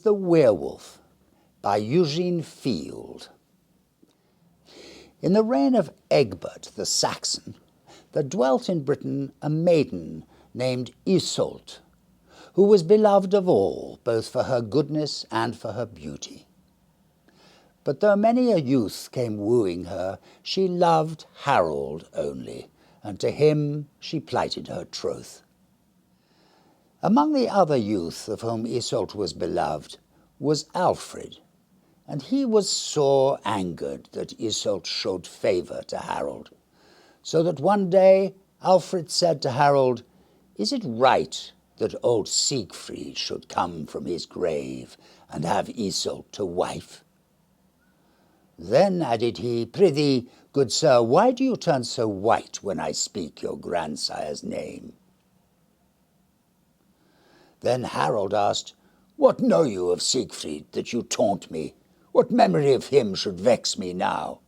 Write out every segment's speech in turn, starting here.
The Werewolf by Eugene. In the reign of Egbert the Saxon, there dwelt in Britain a maiden named Iseult, who was beloved of all, both for her goodness and for her beauty. But though many a youth came wooing her, she loved Harold only, and to him she plighted her troth. Among the other youth of whom Iseult was beloved was Alfred, and he was sore angered that Iseult showed favour to Harold, so that one day Alfred said to Harold, "Is it right that old Siegfried should come from his grave and have Iseult to wife?" Then added he, "Prithee, good sir, why do you turn so white when I speak your grandsire's name?" Then Harold asked, "What know you of Siegfried, that you taunt me? What memory of him should vex me now?"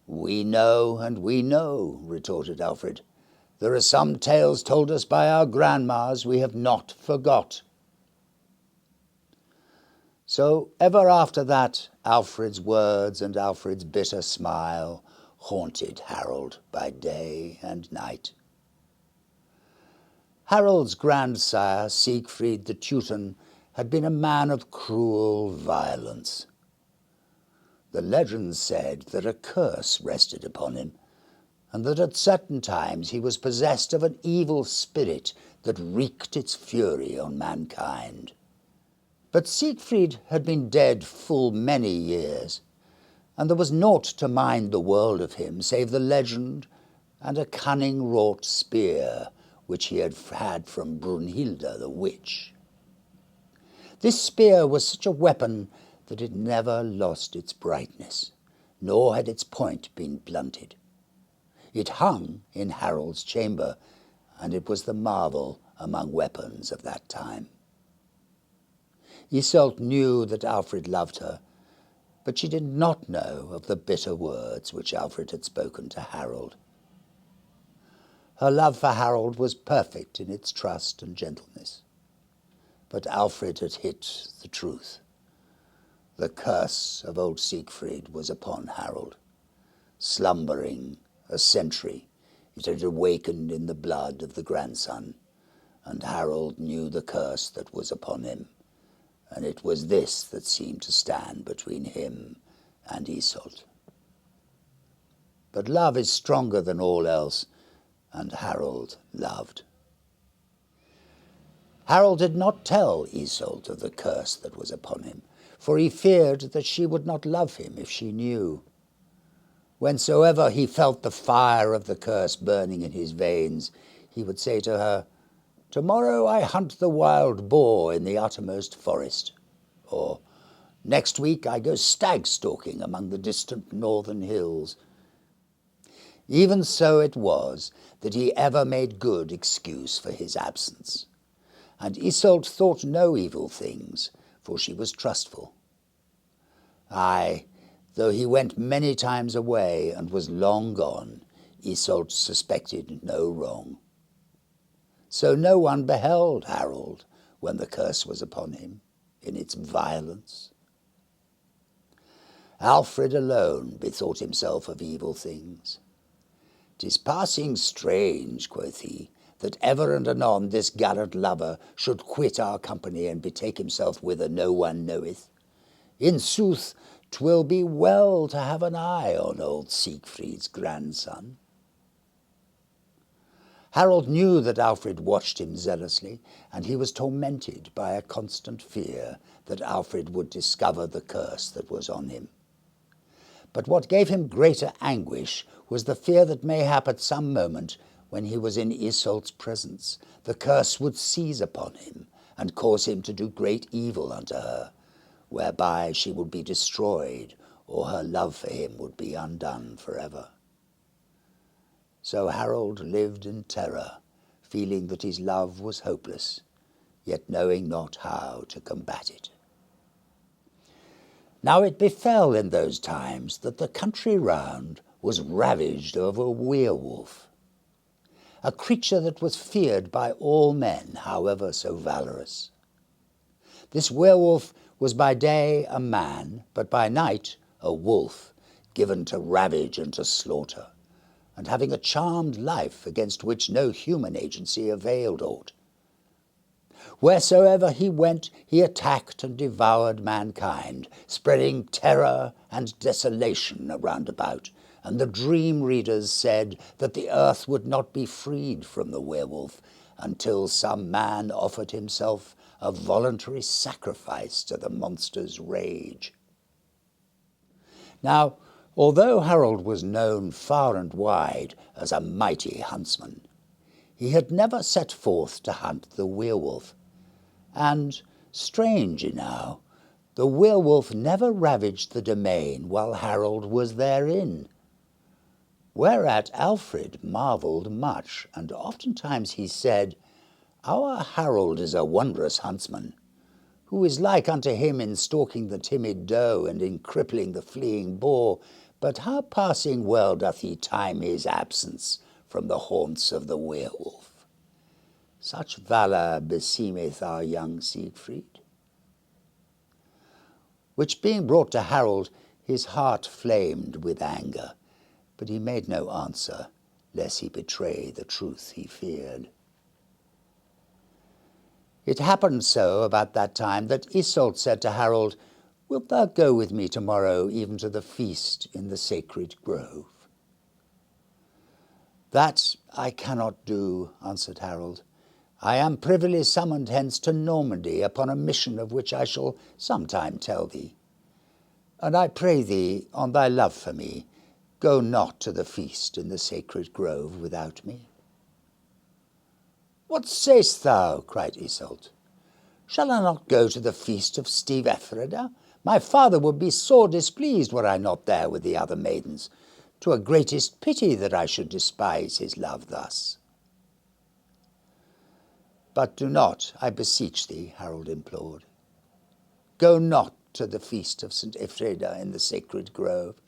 "We know, and we know," retorted Alfred. "There are some tales told us by our grandmas we have not forgot." So ever after that, Alfred's words and Alfred's bitter smile haunted Harold by day and night. Harold's grandsire, Siegfried the Teuton, had been a man of cruel violence. The legends said that a curse rested upon him, and that at certain times he was possessed of an evil spirit that wreaked its fury on mankind. But Siegfried had been dead full many years, and there was naught to mind the world of him save the legend and a cunning-wrought spear which he had from Brunhilde the witch. This spear was such a weapon that it never lost its brightness, nor had its point been blunted. It hung in Harold's chamber, and it was the marvel among weapons of that time. Iseult knew that Alfred loved her, but she did not know of the bitter words which Alfred had spoken to Harold. Her love for Harold was perfect in its trust and gentleness. But Alfred had hit the truth. The curse of old Siegfried was upon Harold. Slumbering a century, it had awakened in the blood of the grandson, and Harold knew the curse that was upon him, and it was this that seemed to stand between him and Iseult. But love is stronger than all else, and Harold loved. Harold did not tell Iseult of the curse that was upon him, for he feared that she would not love him if she knew. Whensoever he felt the fire of the curse burning in his veins, he would say to her, "Tomorrow I hunt the wild boar in the uttermost forest," or "Next week I go stag-stalking among the distant northern hills." Even so it was that he ever made good excuse for his absence, and Iseult thought no evil things, for she was trustful. Aye, though he went many times away and was long gone, Iseult suspected no wrong. So no one beheld Harold when the curse was upon him in its violence. Alfred alone bethought himself of evil things. "'Tis passing strange," quoth he, "that ever and anon this gallant lover should quit our company and betake himself whither no one knoweth. In sooth, 'twill be well to have an eye on old Siegfried's grandson." Harold knew that Alfred watched him zealously, and he was tormented by a constant fear that Alfred would discover the curse that was on him. But what gave him greater anguish was the fear that mayhap at some moment, when he was in Iseult's presence, the curse would seize upon him and cause him to do great evil unto her, whereby she would be destroyed, or her love for him would be undone forever. So Harold lived in terror, feeling that his love was hopeless, yet knowing not how to combat it. Now it befell in those times that the country round was ravaged of a werewolf, a creature that was feared by all men, however so valorous. This werewolf was by day a man, but by night a wolf, given to ravage and to slaughter, and having a charmed life against which no human agency availed aught. Wheresoever he went, he attacked and devoured mankind, spreading terror and desolation around about, and the dream readers said that the earth would not be freed from the werewolf until some man offered himself a voluntary sacrifice to the monster's rage. Now, although Harold was known far and wide as a mighty huntsman, he had never set forth to hunt the werewolf. And, strange enow, the werewolf never ravaged the domain while Harold was therein. Whereat Alfred marvelled much, and oftentimes he said, Our Harold is a wondrous huntsman, who is like unto him in stalking the timid doe and in crippling the fleeing boar, but how passing well doth he time his absence from the haunts of the werewolf. Such valour beseemeth our young Siegfried. Which being brought to Harold, his heart flamed with anger, but he made no answer, lest he betray the truth he feared. It happened so about that time that Iseult said to Harold, Wilt thou go with me tomorrow even to the feast in the sacred grove? That I cannot do, answered Harold. I am privily summoned hence to Normandy upon a mission of which I shall sometime tell thee. And I pray thee, on thy love for me, go not to the feast in the sacred grove without me. What say'st thou? cried Iseult. Shall I not go to the feast of Siegfried? My father would be sore displeased were I not there with the other maidens. 'Twere greatest pity that I should despise his love thus. But do not, I beseech thee, Harold implored. Go not to the feast of St. Ephrida in the sacred grove.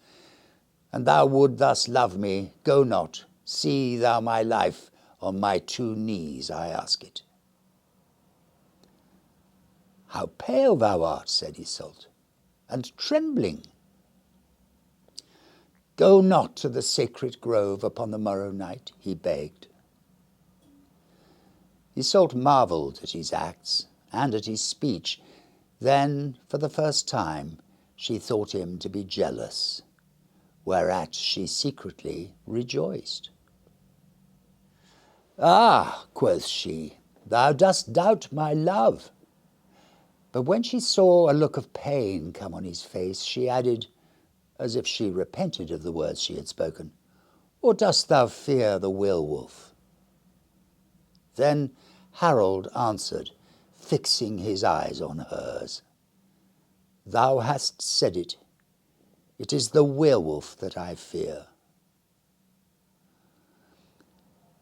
And thou would thus love me, go not, see thou my life, on my 2 knees I ask it. How pale thou art, said Iseult, and trembling. Go not to the sacred grove upon the morrow night, he begged. Iseult marvelled at his acts and at his speech. Then, for the first time, she thought him to be jealous, whereat she secretly rejoiced. Ah, quoth she, thou dost doubt my love. But when she saw a look of pain come on his face, she added, as if she repented of the words she had spoken, Or dost thou fear the werewolf? Then Harold answered, fixing his eyes on hers, Thou hast said it. It is the werewolf that I fear.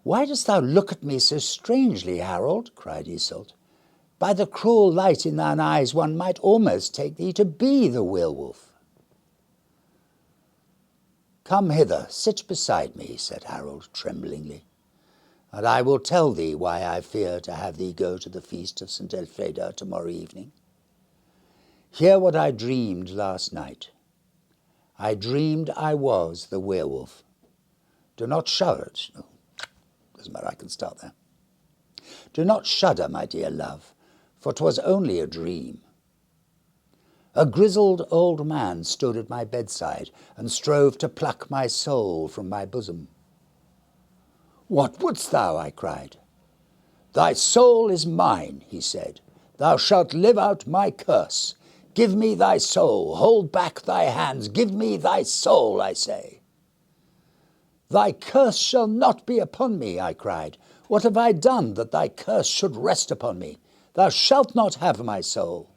Why dost thou look at me so strangely, Harold? Cried Iseult. By the cruel light in thine eyes one might almost take thee to be the werewolf. Come hither, sit beside me, said Harold tremblingly, and I will tell thee why I fear to have thee go to the feast of St. Elfreda tomorrow evening. Hear what I dreamed last night. I dreamed I was the werewolf. Do not shudder. No, doesn't matter, I can start there. Do not shudder, my dear love, for 'twas only a dream. A grizzled old man stood at my bedside and strove to pluck my soul from my bosom. What wouldst thou? I cried. Thy soul is mine, he said. Thou shalt live out my curse. Give me thy soul. Hold back thy hands. Give me thy soul, I say. Thy curse shall not be upon me, I cried. What have I done that thy curse should rest upon me? Thou shalt not have my soul.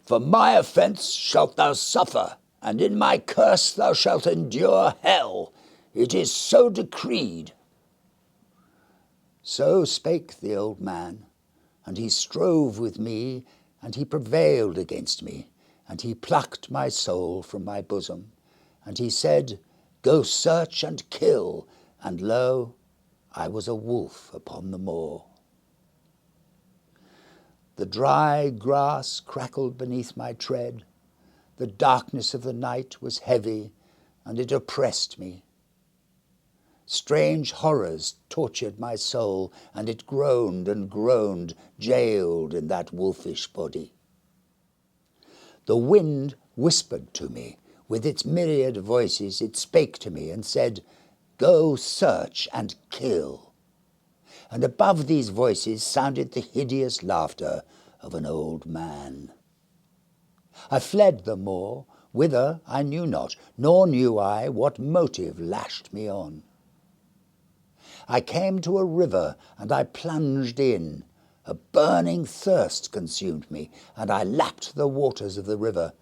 For my offence shalt thou suffer, and in my curse thou shalt endure hell. It is so decreed. So spake the old man, and he strove with me, and he prevailed against me, and he plucked my soul from my bosom, and he said, Go search and kill, and lo, I was a wolf upon the moor. The dry grass crackled beneath my tread. The darkness of the night was heavy, and it oppressed me. Strange horrors tortured my soul, and it groaned and groaned, jailed in that wolfish body. The wind whispered to me. With its myriad voices it spake to me and said, "Go search and kill." And above these voices sounded the hideous laughter of an old man. I fled the moor, whither I knew not, nor knew I what motive lashed me on. I came to a river, and I plunged in. A burning thirst consumed me, and I lapped the waters of the river.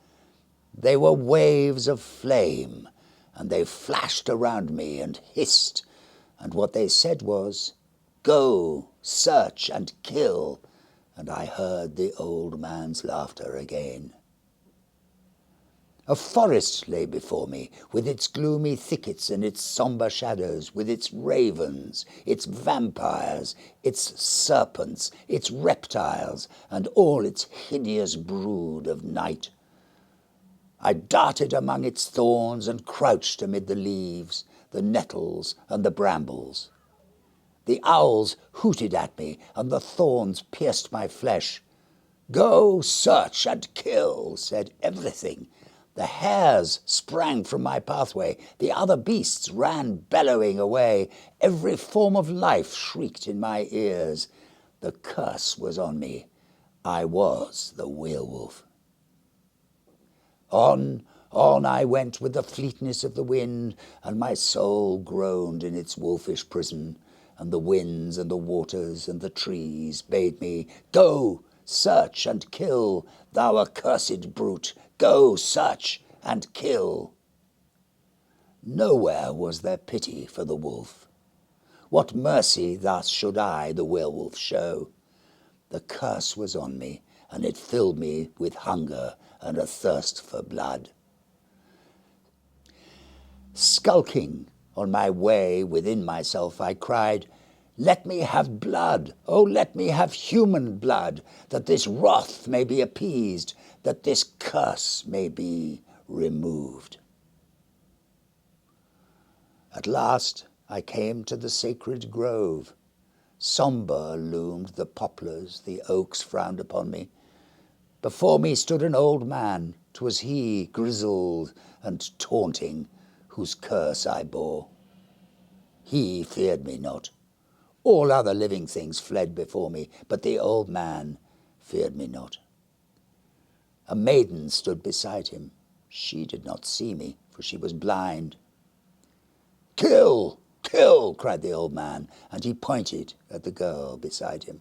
They were waves of flame, and they flashed around me and hissed, and what they said was, "Go, search and kill," and I heard the old man's laughter again. A forest lay before me, with its gloomy thickets and its sombre shadows, with its ravens, its vampires, its serpents, its reptiles, and all its hideous brood of night. I darted among its thorns and crouched amid the leaves, the nettles, and the brambles. The owls hooted at me, and the thorns pierced my flesh. "Go, search, and kill," said everything. The hares sprang from my pathway. The other beasts ran bellowing away. Every form of life shrieked in my ears. The curse was on me. I was the werewolf. On I went with the fleetness of the wind, and my soul groaned in its wolfish prison, and the winds and the waters and the trees bade me, "Go, search and kill, thou accursed brute, go, search and kill." Nowhere was there pity for the wolf. What mercy thus should I, the werewolf, show? The curse was on me, and it filled me with hunger and a thirst for blood. Skulking on my way within myself, I cried, "Let me have blood, oh, let me have human blood, that this wrath may be appeased, that this curse may be removed." At last I came to the sacred grove. Sombre loomed the poplars, the oaks frowned upon me. Before me stood an old man. 'Twas he, grizzled and taunting, whose curse I bore. He feared me not. All other living things fled before me, but the old man feared me not. A maiden stood beside him. She did not see me, for she was blind. "Kill, kill," cried the old man, and he pointed at the girl beside him.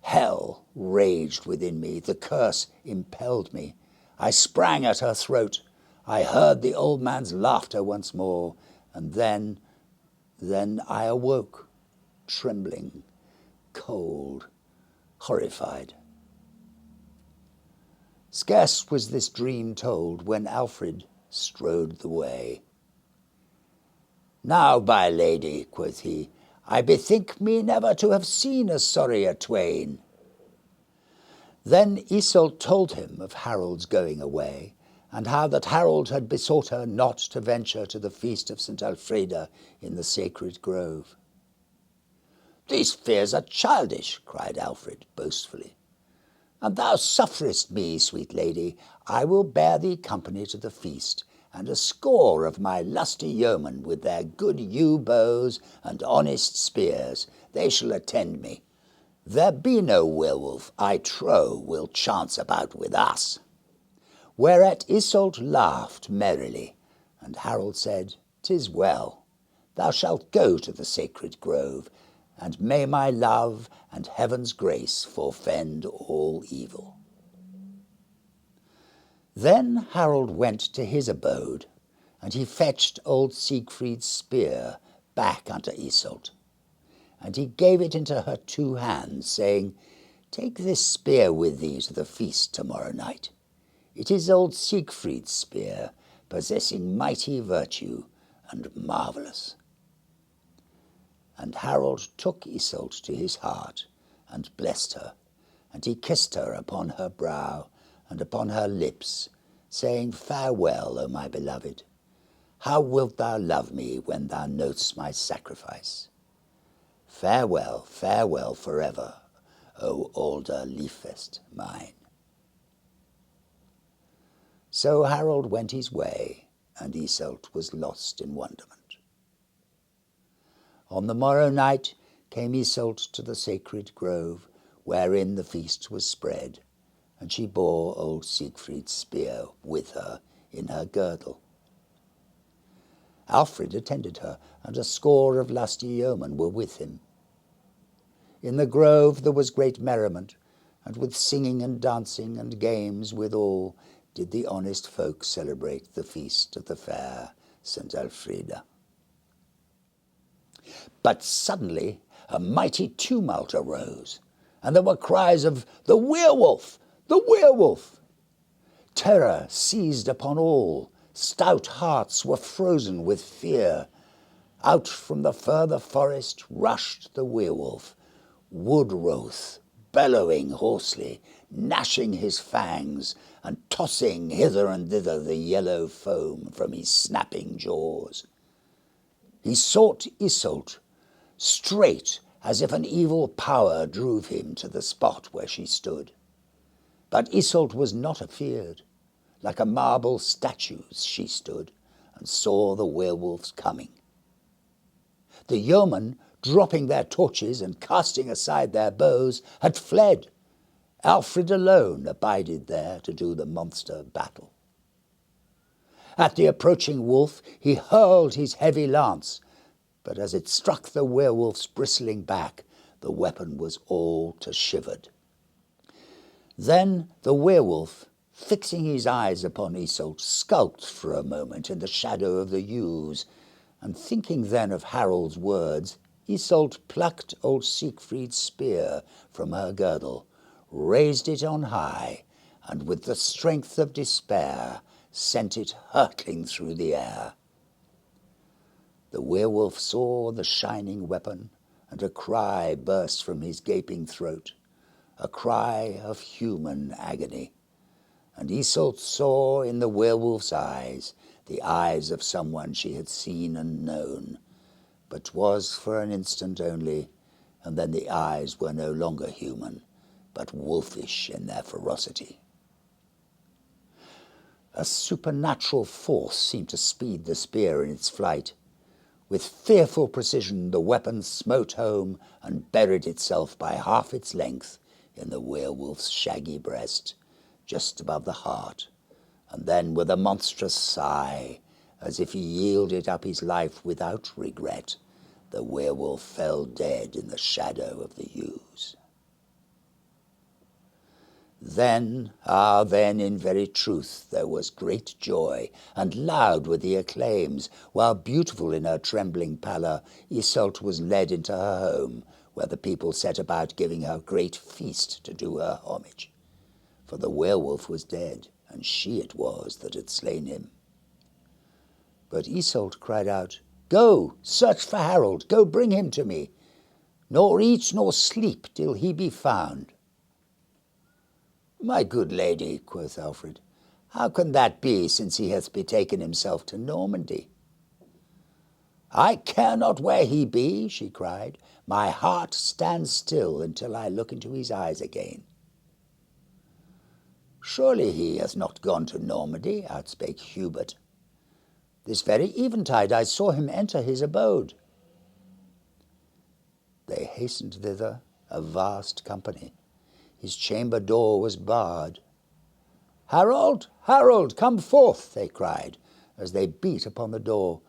Hell raged within me. The curse impelled me. I sprang at her throat. I heard the old man's laughter once more, and then I awoke, trembling, cold, horrified. Scarce was this dream told when Alfred strode the way. "Now, by lady," quoth he, "I bethink me never to have seen a sorrier twain." Then Iseult told him of Harold's going away, and how that Harold had besought her not to venture to the feast of St. Alfreda in the sacred grove. "These fears are childish," cried Alfred boastfully. "And thou sufferest me, sweet lady. I will bear thee company to the feast, and a score of my lusty yeomen with their good yew bows and honest spears, they shall attend me. There be no werewolf, I trow, will chance about with us." Whereat Iseult laughed merrily, and Harold said, "'Tis well. Thou shalt go to the sacred grove, and may my love and heaven's grace forfend all evil." Then Harold went to his abode, and he fetched old Siegfried's spear back unto Iseult. And he gave it into her 2 hands, saying, "Take this spear with thee to the feast tomorrow night. It is old Siegfried's spear, possessing mighty virtue and marvellous." And Harold took Iseult to his heart, and blessed her, and he kissed her upon her brow and upon her lips, saying, Farewell, O my beloved. How wilt thou love me when thou know'st my sacrifice? Farewell, farewell forever, O alder leafest mine. So Harold went his way, and Iseult was lost in wonderment. On the morrow night came Iseult to the sacred grove, wherein the feast was spread, and she bore old Siegfried's spear with her in her girdle. Alfred attended her, and a score of lusty yeomen were with him. In the grove there was great merriment, and with singing and dancing and games withal did the honest folk celebrate the feast of the fair St. Elfrida. But suddenly a mighty tumult arose, and there were cries of, The werewolf! The werewolf! Terror seized upon all. Stout hearts were frozen with fear. Out from the further forest rushed the werewolf, wood-wroth, bellowing hoarsely, gnashing his fangs, and tossing hither and thither the yellow foam from his snapping jaws. He sought Iseult, straight as if an evil power drove him to the spot where she stood. But Iseult was not afeard. Like a marble statue she stood, and saw the werewolves coming. The yeomen, dropping their torches and casting aside their bows, had fled. Alfred alone abided there to do the monster battle. At the approaching wolf he hurled his heavy lance, but as it struck the werewolf's bristling back, the weapon was all to shivered. Then the werewolf, fixing his eyes upon Iseult, skulked for a moment in the shadow of the yews, and thinking then of Harold's words, Iseult plucked old Siegfried's spear from her girdle, raised it on high, and with the strength of despair sent it hurtling through the air. The werewolf saw the shining weapon, and a cry burst from his gaping throat, a cry of human agony. And Iseult saw in the werewolf's eyes the eyes of someone she had seen and known, but 'twas for an instant only, and then the eyes were no longer human, but wolfish in their ferocity. A supernatural force seemed to speed the spear in its flight. With fearful precision the weapon smote home and buried itself by half its length in the werewolf's shaggy breast, just above the heart, and then with a monstrous sigh, as if he yielded up his life without regret, the werewolf fell dead in the shadow of the yews. Then in very truth there was great joy, and loud were the acclaims, while beautiful in her trembling pallor, Iseult was led into her home, where the people set about giving her great feast to do her homage. For the werewolf was dead, and she it was that had slain him. But Iseult cried out, Go, search for Harold, go bring him to me, nor eat nor sleep till he be found. My good lady, quoth Alfred, how can that be, since he hath betaken himself to Normandy? I care not where he be, she cried. My heart stands still until I look into his eyes again. Surely he hath not gone to Normandy, outspake Hubert. This very eventide I saw him enter his abode. They hastened thither, a vast company. His chamber door was barred. Harold, Harold, come forth, they cried, as they beat upon the door,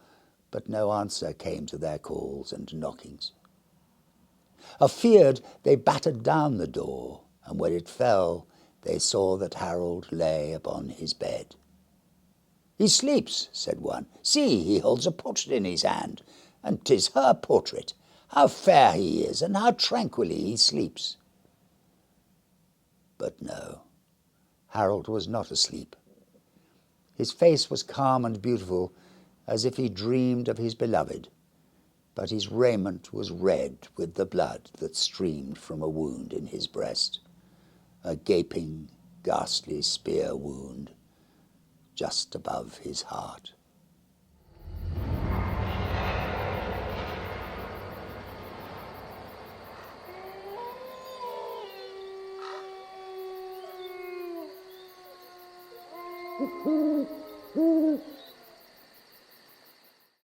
but no answer came to their calls and knockings. Afeared, they battered down the door, and when it fell, they saw that Harold lay upon his bed. He sleeps, said one. See, he holds a portrait in his hand, and 'tis her portrait. How fair he is, and how tranquilly he sleeps. But no, Harold was not asleep. His face was calm and beautiful, as if he dreamed of his beloved, but his raiment was red with the blood that streamed from a wound in his breast, a gaping, ghastly spear wound just above his heart.